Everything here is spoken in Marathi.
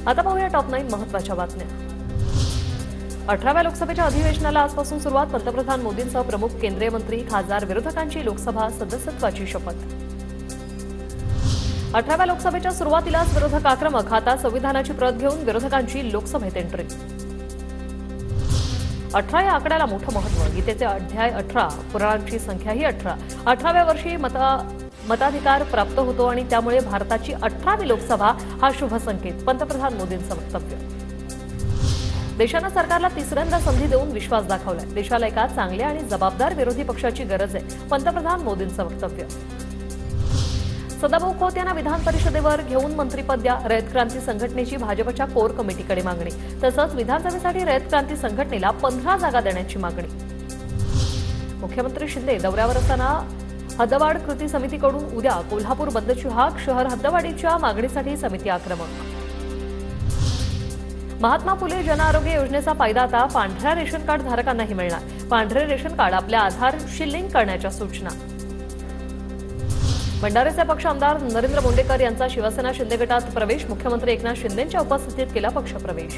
आता पाहूया टॉप 9 महत्त्वाच्या बातम्या। 18व्या लोकसभेच्या अधिवेशनाला आजपासून सुरुवात। पंतप्रधान मोदींसह प्रमुख केंद्रीय मंत्री, खासदार, विरोधकांची लोकसभा सदस्यत्वाची शपथ। 18व्या लोकसभेच्या सुरुवातीलाच विरोधक आक्रमक। आता संविधानाची प्रत घेऊन विरोधकांची लोकसभेत एंट्री। 18 या आकड्याला मोठं महत्त्व। गीतेचे अध्याय 18, पुराणांची संख्याही 18। 18व्या वर्षी मताधिकार प्राप्त होतो आणि त्यामुळे भारताची 18वी लोकसभा हा शुभ संकेत। पंतप्रधान मोदींचं वक्तव्य। देशानं सरकारला तिसऱ्यांदा संधी देऊन विश्वास दाखवलाय। देशाला एका चांगल्या आणि जबाबदार विरोधी पक्षाची गरज आहे। पंतप्रधान मोदींचं वक्तव्य। सदाभाऊ खोत यांना विधान परिषदेवर घेऊन मंत्रिपद द्या। रयत क्रांती संघटनेची भाजपच्या कोर कमिटीकडे मागणी। तसंच विधानसभेसाठी रयत क्रांती संघटनेला 15 जागा देण्याची मागणी। मुख्यमंत्री शिंदे दौऱ्यावर असताना हद्दवाढ कृती समितीकडून उद्या कोल्हापूर बंदची हाक। शहर हद्दवाढीच्या मागणीसाठी समिती आक्रमक। महात्मा फुले जन आरोग्य योजनेचा फायदा आता पांढऱ्या रेशन कार्ड धारकांनाही मिळणार। पांढरे रेशन कार्ड आपल्या आधारशी लिंक करण्याच्या सूचना। भंडाऱ्याचे पक्ष आमदार नरेंद्र बोंडेकर यांचा शिवसेना शिंदे गटात प्रवेश। मुख्यमंत्री एकनाथ शिंदेंच्या उपस्थितीत केला पक्षप्रवेश।